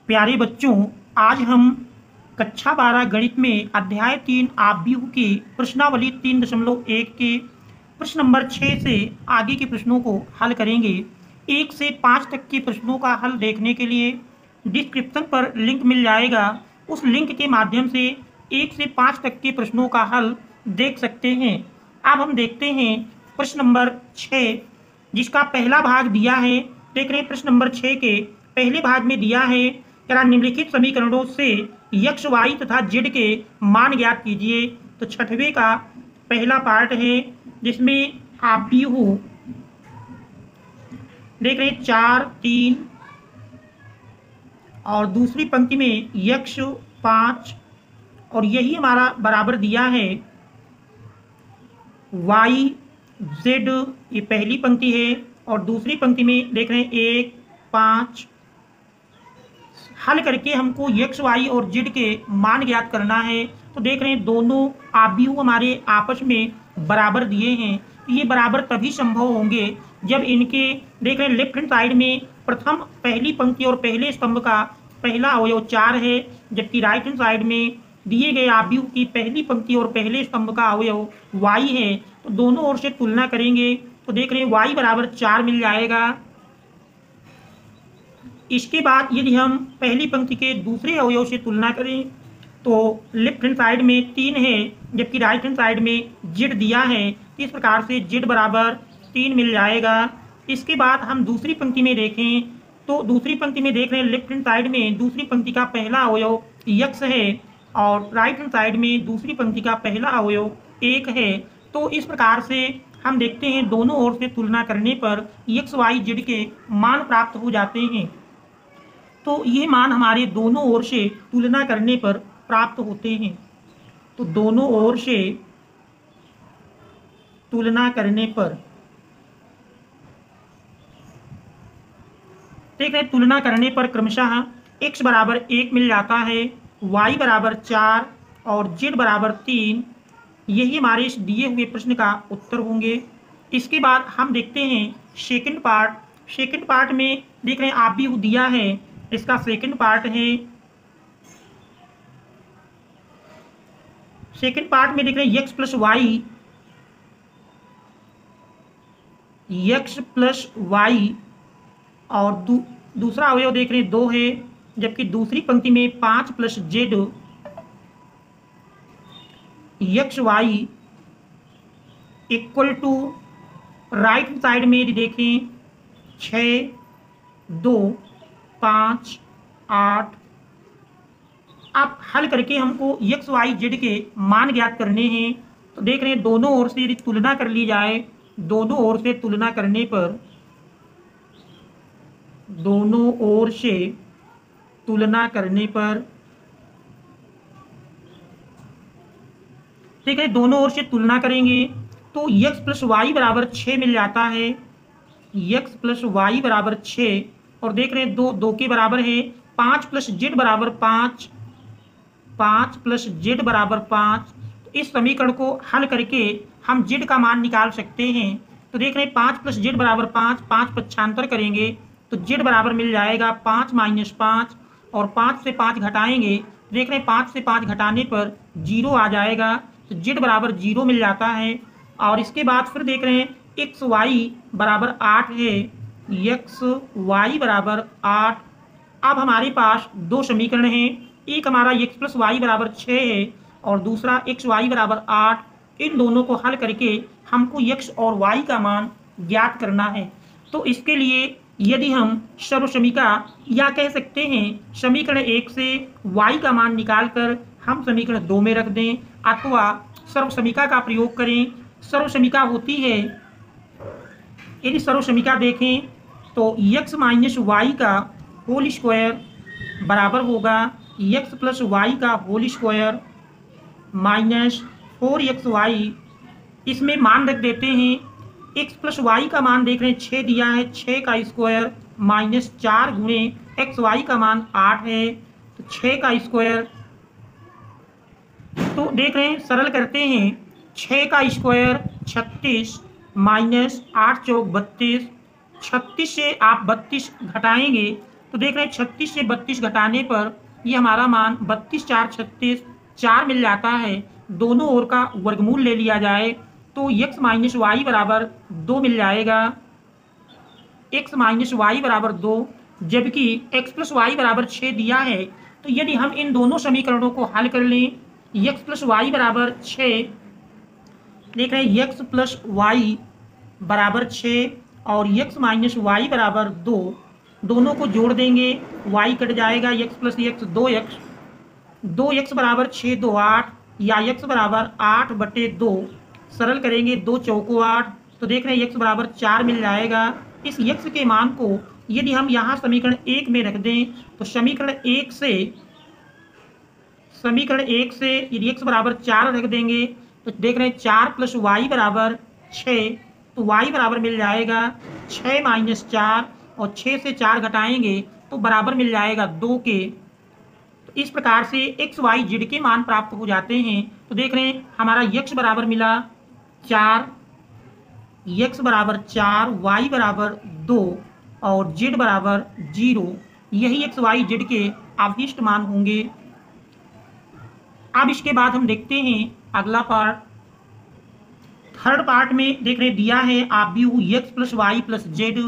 प्यारे बच्चों, आज हम कक्षा 12 गणित में अध्याय 3 आव्यूह की प्रश्नावली 3.1 के प्रश्न नंबर 6 से आगे के प्रश्नों को हल करेंगे। 1 से 5 तक के प्रश्नों का हल देखने के लिए डिस्क्रिप्शन पर लिंक मिल जाएगा। उस लिंक के माध्यम से 1 से 5 तक के प्रश्नों का हल देख सकते हैं। अब हम देखते हैं प्रश्न नंबर 6, जिसका पहला भाग दिया है। देख रहे हैं प्रश्न नंबर 6 के पहले भाग में दिया है, क्या निम्नलिखित समीकरणों से x, y तथा z के मान ज्ञात कीजिए। तो छठवें का पहला पार्ट है, जिसमें आव्यूह देख रहे हैं 4, 3 और दूसरी पंक्ति में x 5 और यही हमारा बराबर दिया है y z। ये पहली पंक्ति है और दूसरी पंक्ति में देख रहे हैं 1, 5। हल करके हमको x, y और z के मान ज्ञात करना है। तो देख रहे हैं दोनों आव्यूह हमारे आपस में बराबर दिए हैं। ये बराबर तभी संभव होंगे जब इनके देख रहे हैं लेफ्ट हैंड साइड में प्रथम पहली पंक्ति और पहले स्तंभ का पहला अवयव 4 है, जबकि राइट हैंड साइड में दिए गए आव्यूह की पहली पंक्ति और पहले स्तंभ का अवयव y है। तो दोनों ओर से तुलना करेंगे तो देख रहे हैं y बराबर 4 मिल जाएगा। इसके बाद यदि हम पहली पंक्ति के दूसरे अवयव से तुलना करें तो लेफ्ट हैंड साइड में 3 है, जबकि राइट हैंड साइड में z दिया है। इस प्रकार से z बराबर 3 मिल जाएगा। इसके बाद हम दूसरी पंक्ति में देखें तो दूसरी पंक्ति में देख रहे हैं लेफ्ट हैंड साइड में दूसरी पंक्ति का पहला अवयव x है और राइट हैंड साइड में दूसरी पंक्ति का पहला अवयव 1 है। तो इस प्रकार से हम देखते हैं दोनों ओर से तुलना करने पर x, y, z के मान प्राप्त हो जाते हैं। तो ये मान हमारे दोनों ओर से तुलना करने पर प्राप्त होते हैं। तो दोनों ओर से तुलना करने पर देख रहे हैं, तुलना करने पर क्रमशः x बराबर 1 मिल जाता है, y बराबर 4 और z बराबर 3। यही हमारे इस दिए हुए प्रश्न का उत्तर होंगे। इसके बाद हम देखते हैं सेकंड पार्ट। सेकंड पार्ट में देख रहे हैं आव्यूह दिया है, इसका सेकंड पार्ट है। सेकंड पार्ट में देख रहे हैं x प्लस y और दूसरा अवयव देख रहे हैं 2 है, जबकि दूसरी पंक्ति में 5 plus z x y equal to right side में यदि देखें 6, 2, 5, 8। अब हल करके हमको x, y, z के मान ज्ञात करने हैं। तो देख रहे हैं दोनों ओर से यदि तुलना कर ली जाए, दोनों ओर से तुलना करने पर दोनों ओर से तुलना करने पर ठीक है, दोनों ओर से तुलना करेंगे तो x प्लस वाई बराबर 6 मिल जाता है। x प्लस वाई बराबर 6 और देख रहे हैं 2 2 के बराबर है। 5 प्लस जेड बराबर 5, 5 प्लस जेड बराबर 5। तो इस समीकरण को हल करके हम जेड का मान निकाल सकते हैं। तो देख रहे हैं 5 प्लस जेड बराबर 5, 5 पक्षांतर करेंगे तो जेड बराबर मिल जाएगा 5 माइनस 5 और 5 से 5 घटाएंगे। देख रहे हैं 5 से 5 घटाने पर 0 आ जाएगा, तो जेड बराबर 0 मिल जाता है। और इसके बाद फिर देख रहे हैं एक्स वाई बराबर 8 है, एक्स वाई बराबर 8। अब हमारे पास दो समीकरण हैं, एक हमारा एक्स प्लस वाई बराबर 6 है और दूसरा एक्स वाई बराबर 8। इन दोनों को हल करके हमको एक्स और वाई का मान ज्ञात करना है। तो इसके लिए यदि हम सर्वसमीका या कह सकते हैं समीकरण 1 से y का मान निकालकर हम समीकरण 2 में रख दें अथवा सर्वसमीका का प्रयोग करें। सर्वसमीका होती है, यदि सर्वसमीका देखें तो x माइनस वाई का होल स्क्वायर बराबर होगा x प्लस वाई का होल स्क्वायर माइनस 4xy। इसमें मान रख देते हैं, x प्लस वाई का मान देख रहे हैं 6 दिया है, 6 का स्क्वायर माइनस 4 गुणे एक्स वाई का मान 8 है तो 6 का स्क्वायर। तो देख रहे हैं सरल करते हैं, 6 का स्क्वायर 36 माइनस 8 चौक 32। 36 से आप 32 घटाएंगे तो देख रहे हैं 36 से 32 घटाने पर ये हमारा मान 32 4 36 4 मिल जाता है। दोनों ओर का वर्गमूल ले लिया जाए तो x माइनस वाई बराबर 2 मिल जाएगा। x माइनस वाई बराबर 2, जबकि x प्लस वाई बराबर 6 दिया है। तो यदि हम इन दोनों समीकरणों को हल कर लें, x प्लस वाई बराबर 6, देख रहे हैं x प्लस वाई बराबर 6 और x माइनस वाई बराबर 2, दोनों को जोड़ देंगे, y कट जाएगा, x plus x 2x, 2x बराबर 6 2 8 या x बराबर 8/2, सरल करेंगे 2 चौको 8, तो देख रहे हैं x बराबर 4 मिल जाएगा। इस x के मान को यदि हम यहाँ समीकरण 1 में रख दें तो समीकरण 1 से यदि x बराबर 4 रख देंगे तो देख रहे हैं 4 प्लस वाई बराबर 6, तो y बराबर मिल जाएगा 6 माइनस 4 और 6 से 4 घटाएंगे तो बराबर मिल जाएगा 2 के। तो इस प्रकार से x y z के मान प्राप्त हो जाते हैं। तो देख रहे हैं हमारा x बराबर मिला 4, x बराबर 4, y बराबर 2 और z बराबर 0। यही x y z के अभीष्ट मान होंगे। अब इसके बाद हम देखते हैं अगला पार्ट। थर्ड पार्ट में देख रहे दिया है आप व्यू x plus Y plus Z,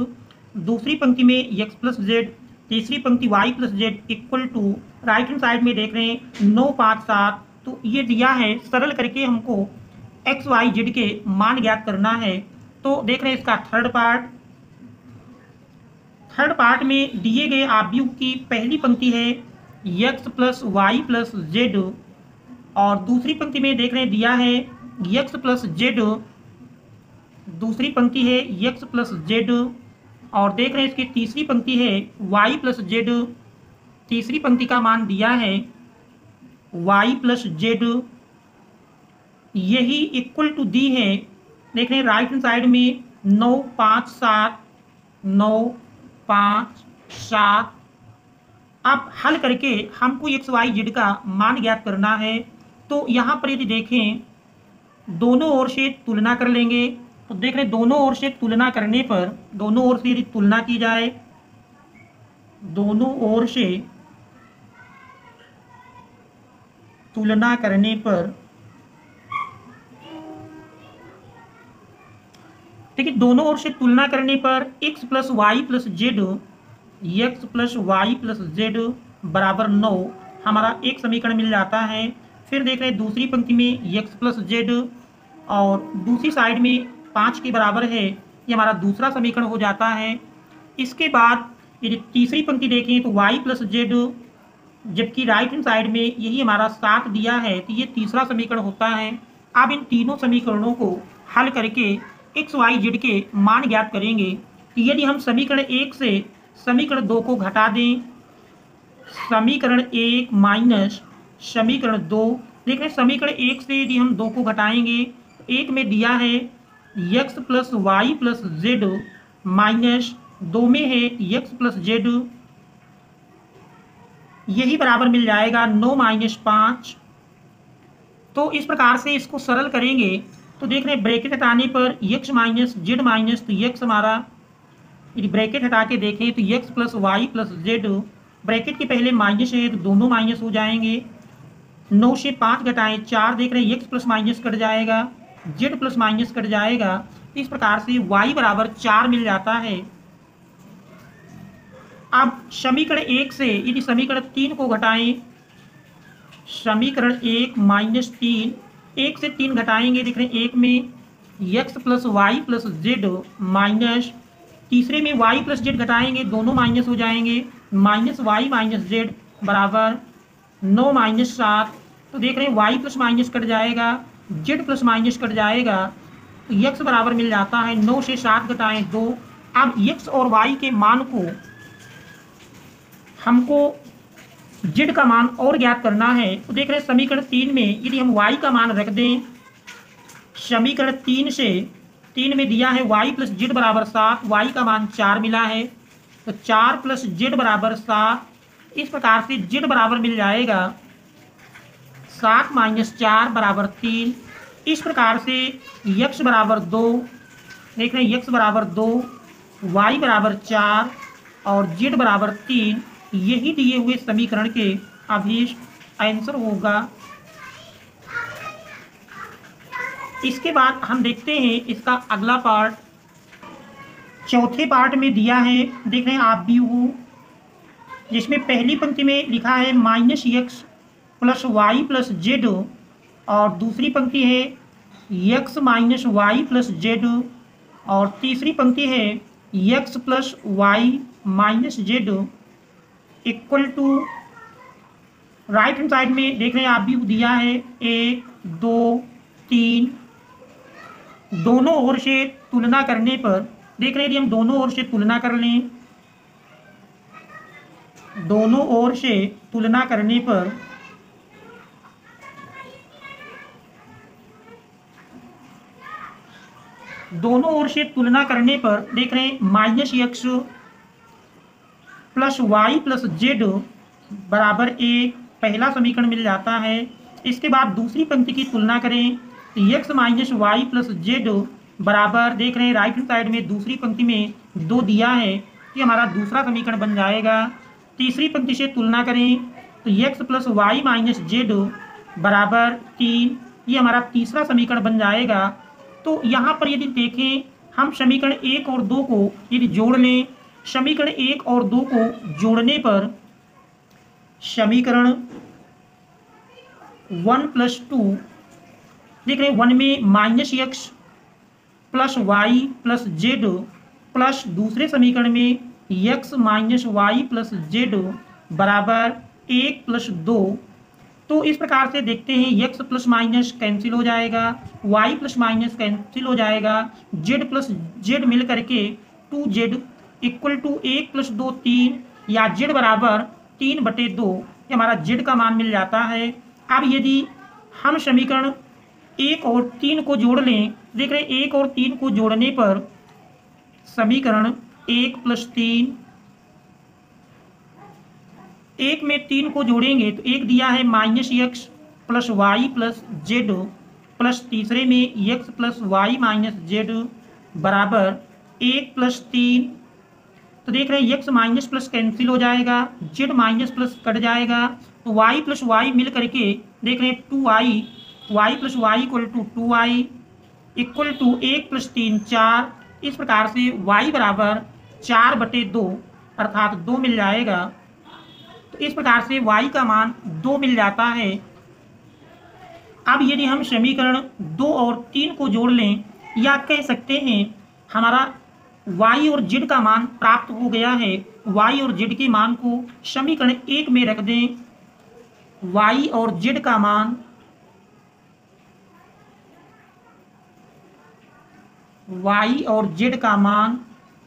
दूसरी पंक्ति में x प्लस जेड, तीसरी पंक्ति y plus Z equal to, right hand side में देख रहे हैं 9 5 7। तो ये दिया है, सरल करके हमको x y z के मान ज्ञात करना है। तो देख रहे हैं इसका थर्ड पार्ट में दिए गए आव्यूह की पहली पंक्ति है x plus Y plus Z और दूसरी पंक्ति में देख रहे हैं दिया है x प्लस जेड, दूसरी पंक्ति है x प्लस जेड और देख रहे हैं इसकी तीसरी पंक्ति है y प्लस जेड, तीसरी पंक्ति का मान दिया है y प्लस जेड, यही इक्वल टू दी है। देख रहे हैं राइट हैंड साइड में 9 5 7 9 5 7। अब हल करके हमको x y z का मान ज्ञात करना है। तो यहाँ पर यदि देखें दोनों ओर से तुलना कर लेंगे तो देख रहे हैं दोनों ओर से तुलना करने पर, दोनों ओर से यदि तुलना की जाए, दोनों ओर से तुलना करने पर देखिए दोनों ओर से तुलना करने पर x plus Y plus Z, x plus Y plus Z बराबर 9 हमारा एक समीकरण मिल जाता है। फिर देख रहे हैं दूसरी पंक्ति में x प्लस जेड और दूसरी साइड में 5 के बराबर है, ये हमारा दूसरा समीकरण हो जाता है। इसके बाद यदि तीसरी पंक्ति देखें तो y प्लस जेड, जबकि राइट हैंड साइड में यही हमारा 7 दिया है, तो ये तीसरा समीकरण होता है। अब इन तीनों समीकरणों को हल करके x y z के मान ज्ञात करेंगे। तो यदि हम समीकरण 1 से समीकरण 2 को घटा दें, समीकरण 1 माइनस समीकरण 2, देख रहे हैं समीकरण 1 से यदि हम 2 को घटाएंगे तो 1 में दिया है x plus Y plus Z minus 2 में है x प्लस जेड, यही बराबर मिल जाएगा 9 माइनस 5। तो इस प्रकार से इसको सरल करेंगे तो देख रहे हैं ब्रैकेट हटाने पर x माइनस जेड माइनस, तो x हमारा यदि ब्रैकेट हटा के देखें तो x plus Y plus Z, bracket के पहले माइनस है तो दोनों माइनस हो जाएंगे। 9 से 5 घटाएं 4, देख रहे हैं x प्लस माइनस कट जाएगा, z प्लस माइनस कट जाएगा। तो इस प्रकार से y बराबर 4 मिल जाता है। अब समीकरण 1 से यदि समीकरण 3 को घटाएं, समीकरण 1 माइनस 3, 1 से 3 घटाएंगे, देख रहे हैं 1 में x plus Y plus Z minus, तीसरे में y प्लस जेड घटाएंगे, दोनों माइनस हो जाएंगे, माइनस वाई माइनस जेड बराबर 9 माइनस 7। तो देख रहे हैं y प्लस माइनस कट जाएगा, z प्लस माइनस कट जाएगा, तो x बराबर मिल जाता है 9 से 7 घटाएं 2। अब x और y के मान को हमको z का मान और ज्ञात करना है। तो देख रहे हैं समीकरण 3 में यदि हम y का मान रख दें, समीकरण 3 से 3 में दिया है y प्लस जेड बराबर 7, y का मान 4 मिला है, तो 4 प्लस जेड बराबर 7। इस प्रकार से z बराबर मिल जाएगा 7 माइनस 4 बराबर 3। इस प्रकार से x बराबर 2, देख रहे हैं x बराबर 2, y बराबर 4 और z बराबर 3, यही दिए हुए समीकरण के अभीष्ट आंसर होगा। इसके बाद हम देखते हैं इसका अगला पार्ट। चौथे पार्ट में दिया है, देख रहे हैं आप भी वो, जिसमें पहली पंक्ति में लिखा है -x plus Y plus Z, और दूसरी पंक्ति है x minus Y plus Z, और तीसरी पंक्ति है x plus Y minus Z equal to, right hand side में देख रहे हैं आप भी दिया है 1 2 3। दोनों ओर से तुलना करने पर देख रहे हैं यदि हम दोनों ओर से तुलना कर लें, दोनों ओर से तुलना करने पर देख रहे हैं -x plus Y plus Z बराबर 1, पहला समीकरण मिल जाता है। इसके बाद दूसरी पंक्ति की तुलना करें तो x minus Y plus Z बराबर, देख रहे हैं राइट हैंड साइड में दूसरी पंक्ति में 2 दिया है, ये हमारा दूसरा समीकरण बन जाएगा। तीसरी पंक्ति से तुलना करें तो x plus Y minus Z बराबर 3, ये हमारा तीसरा समीकरण बन जाएगा। तो यहाँ पर यदि देखें हम समीकरण 1 और 2 को यदि जोड़ लें, समीकरण 1 और 2 को जोड़ने पर समीकरण 1 प्लस 2, देख रहे हैं 1 में -x plus Y plus Z plus दूसरे समीकरण में x minus Y plus Z बराबर 1 प्लस 2। तो इस प्रकार से देखते हैं x प्लस माइनस कैंसिल हो जाएगा, y प्लस माइनस कैंसिल हो जाएगा, z प्लस जेड मिल करके 2z इक्वल टू 1 प्लस 2 3, या z बराबर 3/2, ये हमारा z का मान मिल जाता है। अब यदि हम समीकरण 1 और 3 को जोड़ लें, देख रहे हैं 1 और 3 को जोड़ने पर समीकरण 1 प्लस 3, 1 में 3 को जोड़ेंगे तो एक दिया है -x plus Y plus Z plus तीसरे में x plus Y minus Z बराबर 1 प्लस 3। तो देख रहे हैं x माइनस प्लस कैंसिल हो जाएगा, z माइनस प्लस कट जाएगा, तो y प्लस वाई मिल करके देख रहे हैं 2i, y plus Y equal to 2i equal to 1 प्लस 3 4। इस प्रकार से y बराबर 4/2 अर्थात 2 मिल जाएगा। तो इस प्रकार से y का मान 2 मिल जाता है। अब यदि हम समीकरण 2 और 3 को जोड़ लें, या कह सकते हैं हमारा y और z का मान प्राप्त हो गया है, y और z के मान को समीकरण 1 में रख दें, y और z का मान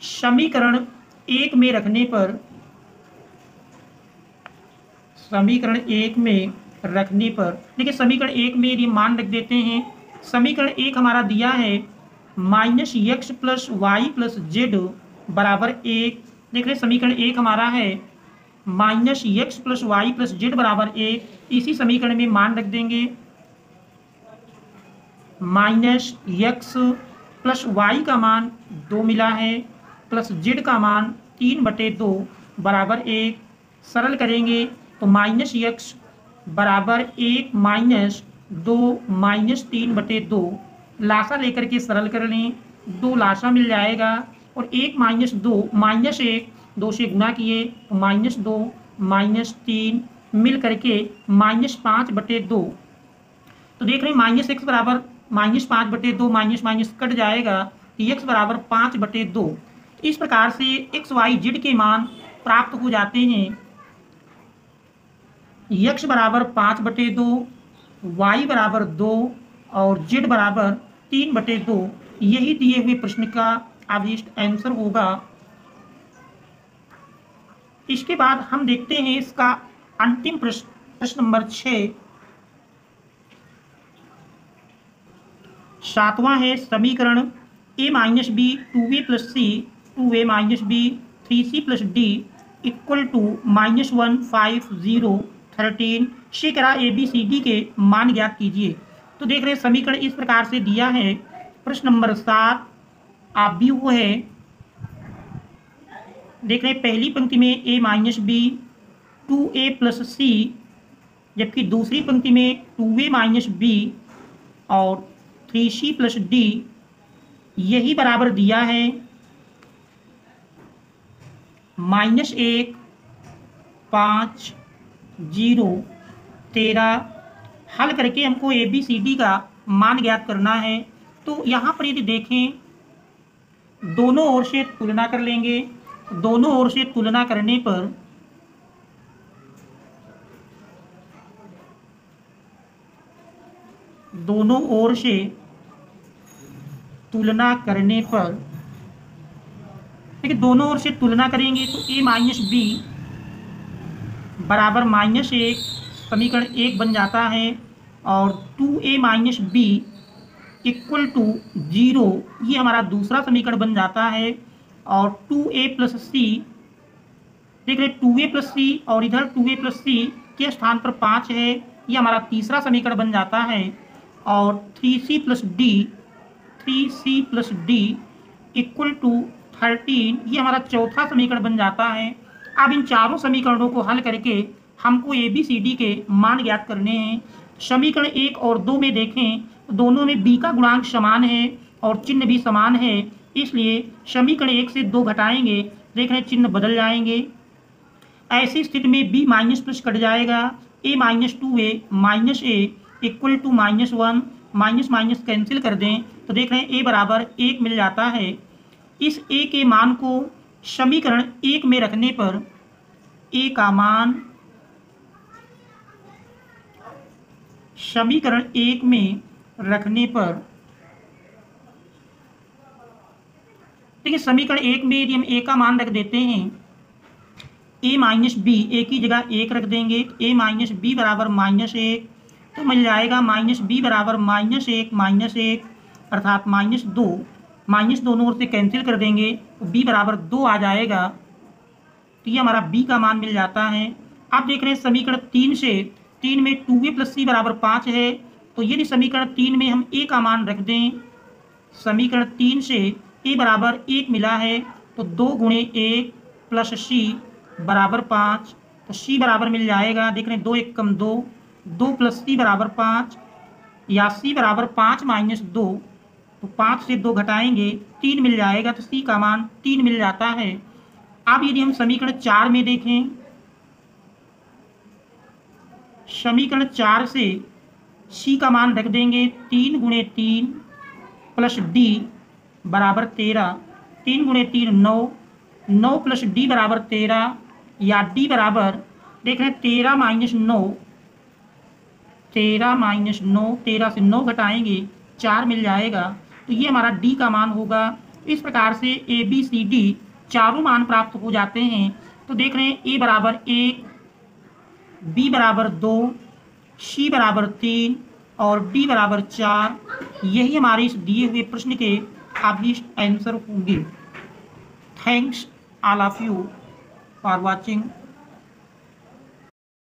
समीकरण 1 में रखने पर देखिए समीकरण 1 में यदि मान रख देते हैं, समीकरण 1 हमारा दिया है -x plus Y plus Z बराबर 1। देख रहे समीकरण 1 हमारा है -x plus Y plus Z बराबर 1। इसी समीकरण में मान रख देंगे -x प्लस वाई का मान 2 मिला है प्लस जेड का मान 3/2 बराबर 1। सरल करेंगे तो -x बराबर 1 माइनस 2 माइनस 3/2, लासा लेकर के सरल कर लें, 2 लासा मिल जाएगा, और 1 माइनस 2 माइनस 1 2 से गुना किए तो -2 -3 मिल करके -5/2। तो देख रहे हैं -x बराबर -5/2, माइनस माइनस कट जाएगा, x बराबर 5/2। इस प्रकार से x y z के मान प्राप्त हो जाते हैं। x बराबर 5/2, y बराबर 2 और z बराबर 3/2, यही दिए हुए प्रश्न का अभीष्ट आंसर होगा। इसके बाद हम देखते हैं इसका अंतिम प्रश्न नंबर 6। 7वां है समीकरण a minus B 2a plus C 2a minus B 3c plus D equal to -1 5 0 13 से करा ABCD के मान ज्ञात कीजिए। तो देख रहे हैं समीकरण इस प्रकार से दिया है। प्रश्न नंबर 7 आप भी वो है देख रहे हैं पहली पंक्ति में a minus B 2a plus C, जबकि दूसरी पंक्ति में 2a माइनस बी और 3c प्लस डी, यही बराबर दिया है -1 5 0 13। हल करके हमको ए बी सी डी का मान ज्ञात करना है। तो यहाँ पर यदि देखें, दोनों ओर से तुलना कर लेंगे। दोनों ओर से तुलना करने पर देखिए दोनों ओर से तुलना करेंगे तो a माइनस बी बराबर -1 समीकरण 1 बन जाता है और 2a minus B equal to 0 ये हमारा दूसरा समीकरण बन जाता है। और 2a प्लस सी, देख रहे 2a प्लस सी और इधर 2a प्लस सी के स्थान पर 5 है, ये हमारा तीसरा समीकरण बन जाता है। और 3c plus D equal to 13 ये हमारा चौथा समीकरण बन जाता है। अब इन चारों समीकरणों को हल करके हमको ए बी सी डी के मान ज्ञात करने हैं। समीकरण 1 और 2 में देखें, दोनों में b का गुणांक समान है और चिन्ह भी समान है, इसलिए समीकरण 1 से 2 घटाएंगे, देख रहे हैं चिन्ह बदल जाएंगे। ऐसी स्थिति में b माइनस प्लस कट जाएगा, a minus 2a minus a equal to -1, minus minus cancel कर दें तो देख रहे हैं a बराबर 1 मिल जाता है। इस a के मान को समीकरण 1 में रखने पर a का मान समीकरण 1 में रखने पर, देखिए समीकरण 1 में यदि हम a का मान रख देते हैं, a माइनस बी, a की जगह 1 रख देंगे, a माइनस बी बराबर -1 तो मिल जाएगा -b बराबर -1 अर्थात -2, माइनस दोनों ओर से कैंसिल कर देंगे तो b बराबर 2 आ जाएगा। तो ये हमारा b का मान मिल जाता है। अब देख रहे हैं समीकरण 3 से, 3 में 2a प्लस सी बराबर 5 है, तो यदि समीकरण 3 में हम a का मान रख दें, समीकरण 3 से a बराबर 1 मिला है तो 2 गुणे 1 प्लस c बराबर 5, तो c बराबर मिल जाएगा, देख रहे हैं 2 1 कम 2, 2 प्लस c बराबर 5 या c बराबर 5 माइनस 2, तो 5 से 2 घटाएंगे 3 मिल जाएगा, तो c का मान 3 मिल जाता है। अब यदि हम समीकरण 4 में देखें, समीकरण 4 से c का मान रख देंगे, 3 गुणे 3 प्लस d बराबर 13, 3 गुणे 3 9, 9 प्लस d बराबर 13 या d बराबर देख रहे हैं 13 माइनस 9, 13 से 9 घटाएंगे 4 मिल जाएगा, तो ये हमारा d का मान होगा। इस प्रकार से a b c d चारों मान प्राप्त हो जाते हैं। तो देख रहे हैं a बराबर 1, b बराबर 2, c बराबर 3 और d बराबर 4, यही हमारे इस दिए हुए प्रश्न के अभीष्ट आंसर होंगे। Thanks all of you for watching.